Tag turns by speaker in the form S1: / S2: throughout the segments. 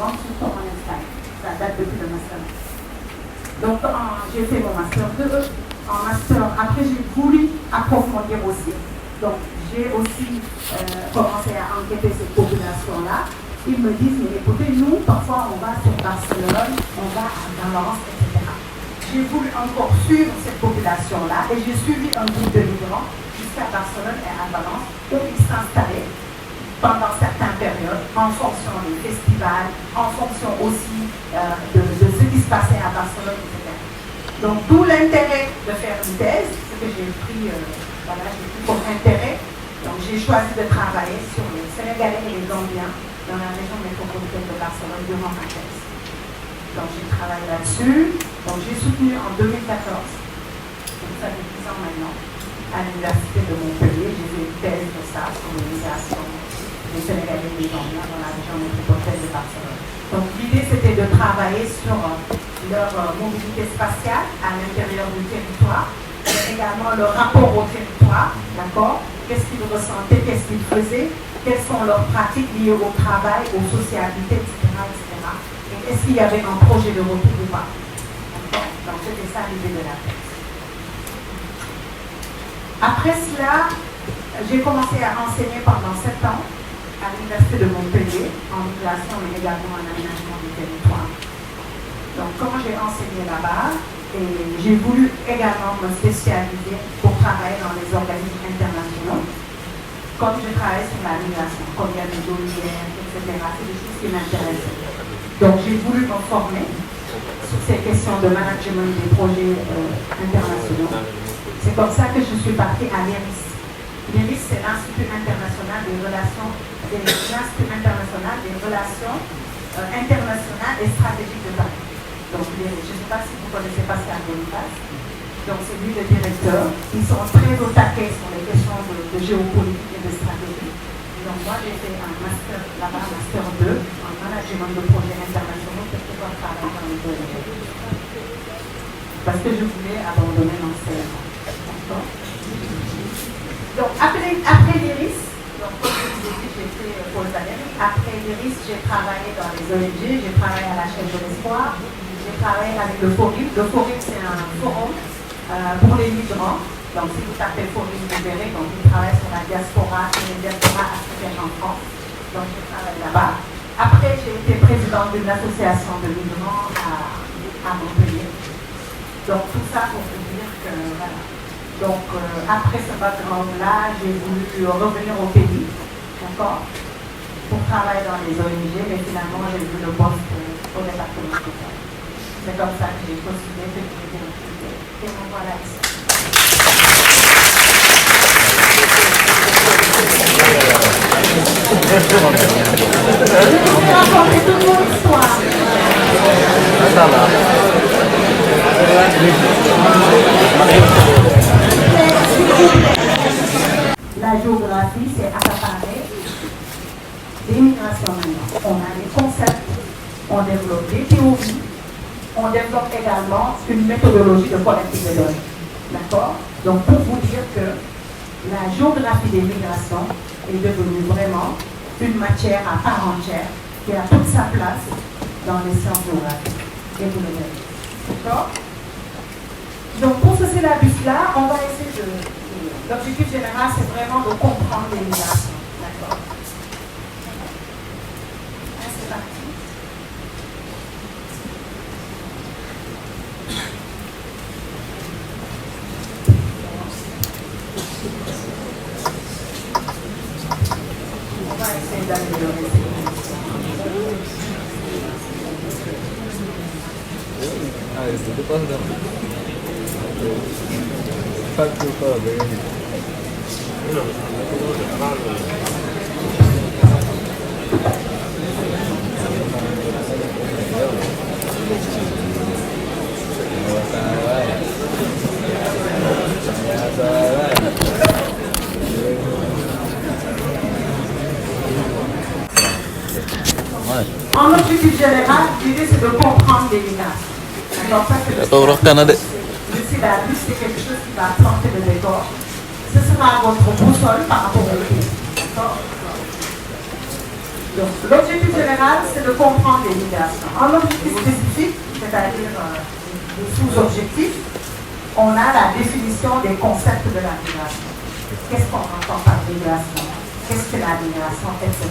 S1: rentre sur mon Einstein. Ça date depuis le master. Donc, j'ai fait mon master 2. En master, après, j'ai voulu approfondir aussi. Donc, j'ai aussi commencé à enquêter cette population-là. Ils me disent, mais écoutez, nous, parfois, on va sur Barcelone, on va dans Valence, etc. J'ai voulu encore suivre cette population-là et j'ai suivi un groupe de migrants jusqu'à Barcelone et à Valence où ils s'installaient pendant certaines périodes en fonction des festivals, en fonction aussi de ce qui se passait à Barcelone, etc. Donc, d'où l'intérêt de faire une thèse, ce que j'ai pris, j'ai pris comme intérêt. Donc, j'ai choisi de travailler sur les Sénégalais et les Gambiens dans la région métropolitaine de Barcelone durant ma thèse. Donc, j'ai travaillé là-dessus. Donc, j'ai soutenu en 2014, donc ça fait 10 ans maintenant, à l'Université de Montpellier. J'ai fait une thèse de ça sur l'immigration des Sénégalais et des Gambiens dans la région métropolitaine de Barcelone. Donc, l'idée, c'était de travailler sur leur mobilité spatiale à l'intérieur du territoire, mais également leur rapport au territoire, d'accord? Qu'est-ce qu'ils ressentaient, qu'est-ce qu'ils faisaient, quelles sont leurs pratiques liées au travail, aux sociabilités, etc. Et est-ce qu'il y avait un projet de retour ou pas? Donc c'était ça l'idée de la thèse. Après cela, j'ai commencé à enseigner pendant 7 ans à l'Université de Montpellier, en migration mais également en aménagement du territoire. Donc quand j'ai enseigné là-bas, et j'ai voulu également me spécialiser pour travailler dans les organismes internationaux. Comme je travaille sur la migration, comme il y a des donnières, etc., c'est des choses qui m'intéressaient. Donc j'ai voulu me former sur ces questions de management des projets internationaux. C'est comme ça que je suis partie à l'IRIS. L'IRIS, c'est l'Institut international des relations, internationales et stratégiques de Paris. Donc, je ne sais pas si vous connaissez Pascal Boniface. Donc, c'est lui le directeur. Ils sont très au taquet sur les questions de géopolitique et de stratégie. Donc, moi, j'ai fait un master là-bas, master 2, en management de projets internationaux pour pouvoir travailler dans les projets. Parce que je voulais abandonner l'enseignement. Donc, après l'IRIS, donc, comme je vous ai dit, j'ai fait Pôle d'Amérique. Après l'IRIS, j'ai travaillé dans les ONG, j'ai travaillé à la chaîne de l'espoir. J'ai travaillé avec le FORIM. Le FORIM, c'est un forum pour les migrants. Donc, si vous tapez FORIM, vous verrez. Donc, il travaille sur la diaspora et les diasporas africaines en France. Donc, je travaille là-bas. Après, j'ai été présidente d'une association de migrants à Montpellier. Donc, tout ça pour vous dire que, voilà. Donc, après ce background-là, j'ai voulu revenir au pays, d'accord, pour travailler dans les ONG, mais finalement, j'ai vu le poste au département social. C'est comme ça que j'ai postulé, que j'ai été recrutée. Et me voilà ici. Je vais raconter toute mon histoire. La géographie, c'est accaparer des migrations maintenant. On a des concepts, on développe des théories, on développe également une méthodologie de collecte de données. D'accord? Donc, pour vous dire que la géographie des migrations est devenue vraiment une matière à part entière qui a toute sa place dans les sciences géographiques. Et vous le verrez. D'accord? Donc, pour ce syllabus-là, on va essayer de... L'objectif général, c'est vraiment de comprendre les migrations. D'accord? C'est parti. On va essayer d'améliorer ces
S2: itu pas dong. Satu kok begini.
S1: En objectif général, l'idée c'est de comprendre les migrations. Donc ça c'est le syllabus, c'est quelque chose qui va planter le décor. Ce sera votre boussole par rapport au pays. Donc, l'objectif général, c'est de comprendre les migrations. En objectif spécifique, c'est-à-dire les sous-objectifs, on a la définition des concepts de la migration. Qu'est-ce qu'on entend par migration? Qu'est-ce que la migration, etc.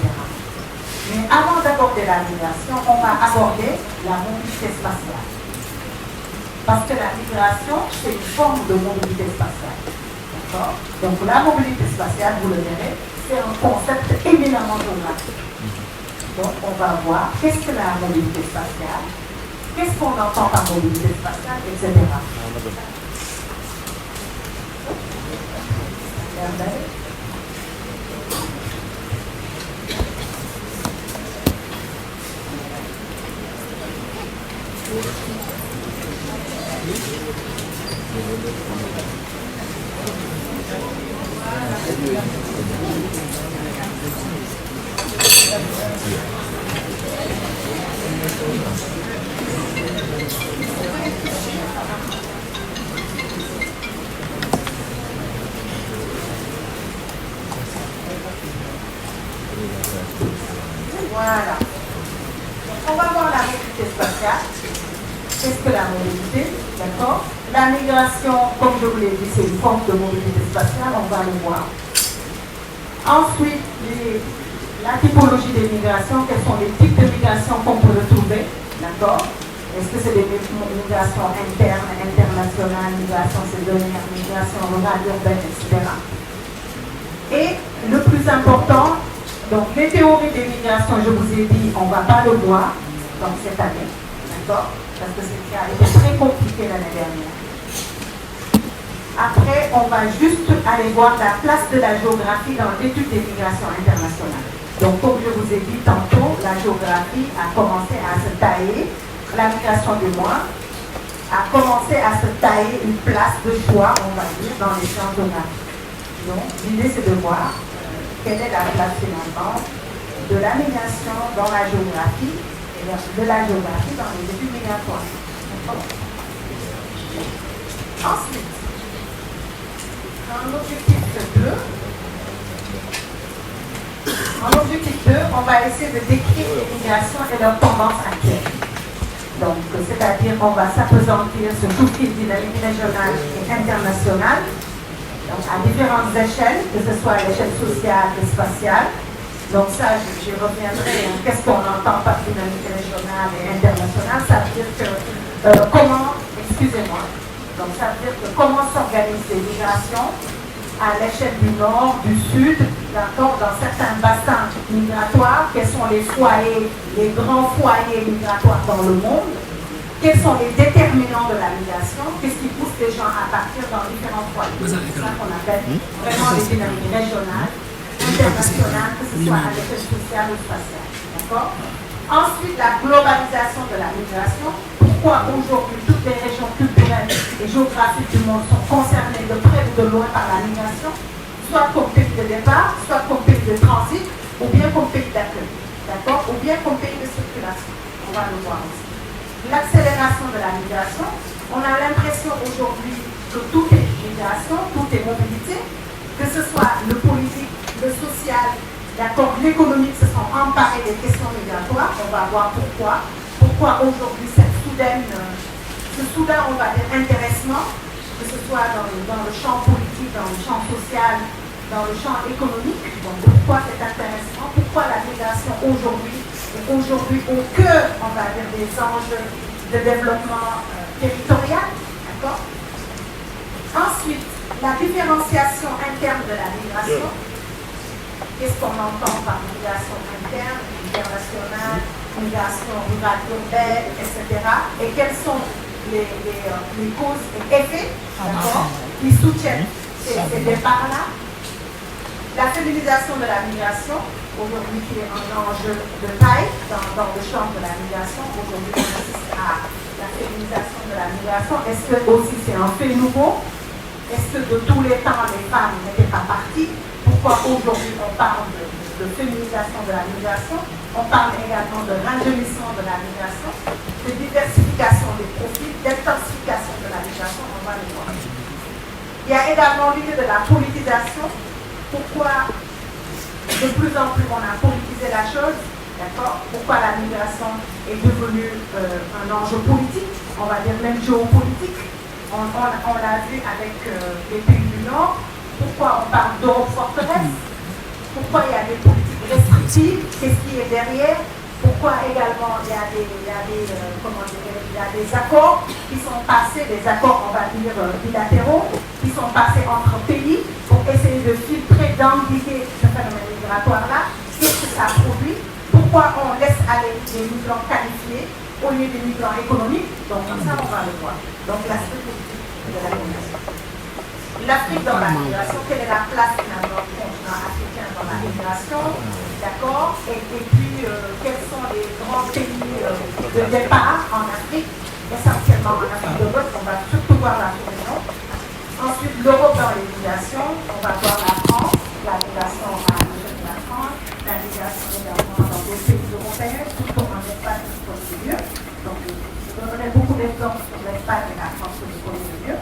S1: Mais avant d'aborder la migration, on va aborder la mobilité spatiale. Parce que la migration, c'est une forme de mobilité spatiale. D'accord? Donc la mobilité spatiale, vous le verrez, c'est un concept éminemment géographique. Donc on va voir qu'est-ce que la mobilité spatiale, qu'est-ce qu'on entend par mobilité spatiale, etc. Voilà. On va voir la mobilité spatiale. Qu'est-ce que la mobilité? D'accord? La migration, comme je vous l'ai dit, c'est une forme de mobilité spatiale, on va le voir. Ensuite, la typologie des migrations, quels sont les types de migrations qu'on peut retrouver? D'accord? Est-ce que c'est des migrations internes, internationales, migrations saisonnières, migrations rurales, urbaines, etc. Et le plus important, donc les théories des migrations, je vous ai dit, on ne va pas le voir donc cette année, d'accord? Parce que c'est a été très compliqué l'année dernière. Après, on va juste aller voir la place de la géographie dans l'étude des migrations internationales. Donc, comme je vous ai dit tantôt, la géographie a commencé à se tailler, la migration du moins, a commencé à se tailler une place de choix, on va dire, dans les champs géographiques. Donc, l'idée, c'est de voir quelle est la place finalement de la migration dans la géographie et de la géographie dans les études migratoires. Ensuite, en objectif 2, on va essayer de décrire les migrations et leurs tendances actuelles. Donc, c'est-à-dire qu'on va s'appesantir sur tout ce qui est dynamique régionale et internationale, donc à différentes échelles, que ce soit à l'échelle sociale et spatiale. Donc ça, je reviendrai, qu'est-ce qu'on entend par dynamique régionale et internationale? Ça veut dire que donc ça veut dire que comment s'organisent les migrations à l'échelle du nord, du sud, d'accord, dans certains bassins migratoires, quels sont les foyers, les grands foyers migratoires dans le monde, quels sont les déterminants de la migration, qu'est-ce qui pousse les gens à partir dans différents foyers. C'est ça qu'on appelle vraiment les dynamiques régionales, internationales, que ce soit à l'échelle sociale ou spatiale. D'accord? Ensuite, la globalisation de la migration. Pourquoi aujourd'hui toutes les régions culturelles et géographiques du monde sont concernées de près ou de loin par la migration, soit comme pays de départ, soit comme pays de transit, ou bien comme pays d'accueil, d'accord, ou bien comme pays de circulation. On va le voir aussi. L'accélération de la migration, on a l'impression aujourd'hui que tout est migration, tout est mobilité, que ce soit le politique, le social, d'accord, l'économique se sont emparés des questions migratoires. On va voir pourquoi. Pourquoi aujourd'hui ce soudain, on va dire, intéressement, que ce soit dans le champ politique, dans le champ social, dans le champ économique. Donc pourquoi cet intéressement? Pourquoi la migration aujourd'hui est aujourd'hui au cœur, on va dire, des enjeux de développement territorial, d'accord? Ensuite, la différenciation interne de la migration. Qu'est-ce qu'on entend par migration interne, internationale, migration rurale, urbaine, etc. Et quelles sont les causes et effets qui soutiennent ces départs-là. La féminisation de la migration, aujourd'hui qui est un enjeu de taille dans le champ de la migration. Aujourd'hui, on assiste à la féminisation de la migration. Est-ce que aussi c'est un fait nouveau? Est-ce que de tous les temps, les femmes n'étaient pas parties? Pourquoi aujourd'hui on parle de féminisation de la migration? On parle également de rajeunissement de la migration, de diversification des profils, d'intensification de la migration, on va le voir. Il y a également l'idée de la politisation. Pourquoi de plus en plus on a politisé la chose? D'accord? Pourquoi la migration est devenue un enjeu politique, on va dire même géopolitique. On l'a vu avec les pays du Nord. Pourquoi on parle d'Europe forteresse? Pourquoi il y a des politiques restrictives? Qu'est-ce qui est derrière? Pourquoi également il y a des accords qui sont passés, des accords, on va dire, bilatéraux, qui sont passés entre pays pour essayer de filtrer, d'endiguer ce phénomène migratoire-là? Qu'est-ce que ça produit? Pourquoi on laisse aller des migrants qualifiés au lieu des migrants économiques? Donc comme ça, on va le voir. Donc l'aspect politique de la migration. L'Afrique dans la migration, quelle est la place finalement du continent africain dans la migration? D'accord? Et puis, quels sont les grands pays de départ en Afrique, essentiellement en Afrique de l'Ouest? On va surtout voir la Réunion. Ensuite, l'Europe dans les migrations, on va voir la France, la migration à l'échelle de la France, la migration également dans d'autres pays européens, surtout en Espagne, je connais le mieux. Donc, je donnerai beaucoup d'exemples sur l'Espagne et la France que je connais le mieux.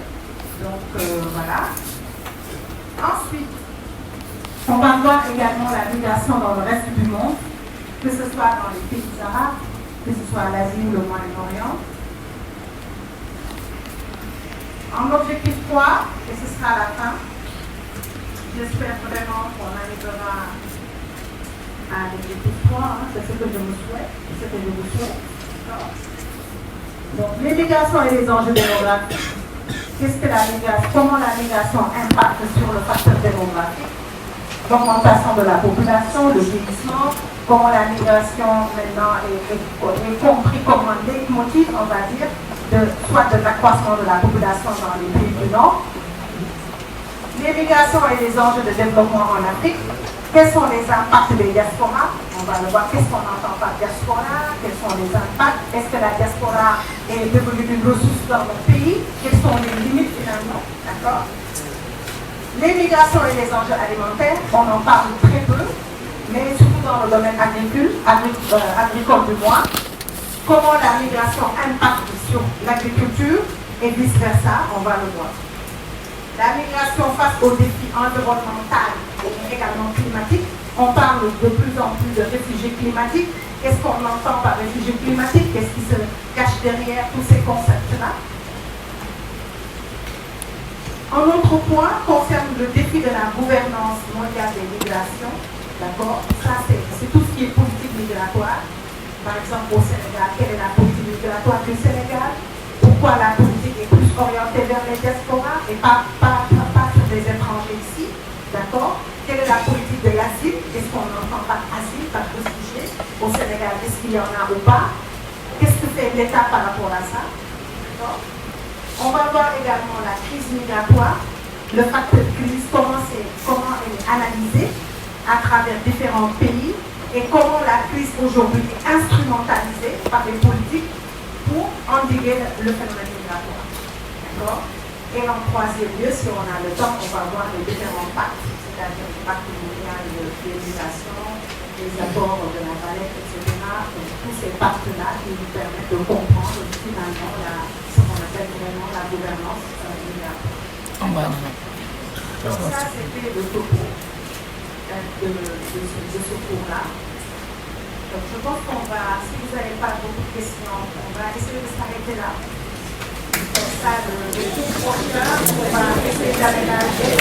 S1: Donc, voilà. Ensuite, on va voir également la migration dans le reste du monde, que ce soit dans les pays arabes, que ce soit l'Asie ou le Moyen-Orient. En objectif 3, et ce sera à la fin, j'espère vraiment qu'on arrivera à l'objectif 3, c'est ce que je me souhaite, ce que je vous souhaite. Donc, les migrations et les enjeux démographiques. Qu'est-ce que la migration, comment la migration impacte sur le facteur démographique, l'augmentation de la population, le vieillissement, comment la migration maintenant est compris comme un leitmotiv, on va dire, soit de l'accroissement de la population dans les pays du Nord. Les migrations et les enjeux de développement en Afrique. Quels sont les impacts des diasporas? On va le voir. Qu'est-ce qu'on entend par diaspora? Quels sont les impacts? Est-ce que la diaspora est devenue une ressource dans mon pays? Quelles sont les limites finalement? D'accord? Les migrations et les enjeux alimentaires, on en parle très peu, mais surtout dans le domaine agricole du moins. Comment la migration impacte sur l'agriculture et vice-versa, on va le voir. La migration face aux défis environnementaux et également climatiques. On parle de plus en plus de réfugiés climatiques. Qu'est-ce qu'on entend par réfugiés climatiques? Qu'est-ce qui se cache derrière tous ces concepts-là? Un autre point concerne le défi de la gouvernance mondiale des migrations. D'accord? Ça, c'est tout ce qui est politique migratoire. Par exemple, au Sénégal, quelle est la politique migratoire du Sénégal? Pourquoi la politique est plus orientée vers les diasporas et pas sur des étrangers ici? D'accord? Quelle est la politique de l'asile? Qu'est-ce qu'on entend par asile, par réfugié? Au Sénégal, est-ce qu'il y en a ou pas? Qu'est-ce que fait l'État par rapport à ça? D'accord? On va voir également la crise migratoire, le facteur de crise, comment elle est analysée à travers différents pays et comment la crise aujourd'hui est instrumentalisée par les politiques pour endiguer le phénomène migratoire. D'accord? Et en troisième lieu, si on a le temps, on va voir les différents pactes, c'est-à-dire le pacte mondial de l'immigration, les accords de la Valette, etc. Donc, tous ces pactes-là qui nous permettent de comprendre finalement ce qu'on appelle vraiment la gouvernance migratoire. Donc ça, c'était le topo de ce cours-là. Donc je pense qu'on va, si vous n'avez pas beaucoup de questions, on va essayer de s'arrêter là. Comme ça, le cours prochain, on va essayer d'aménager.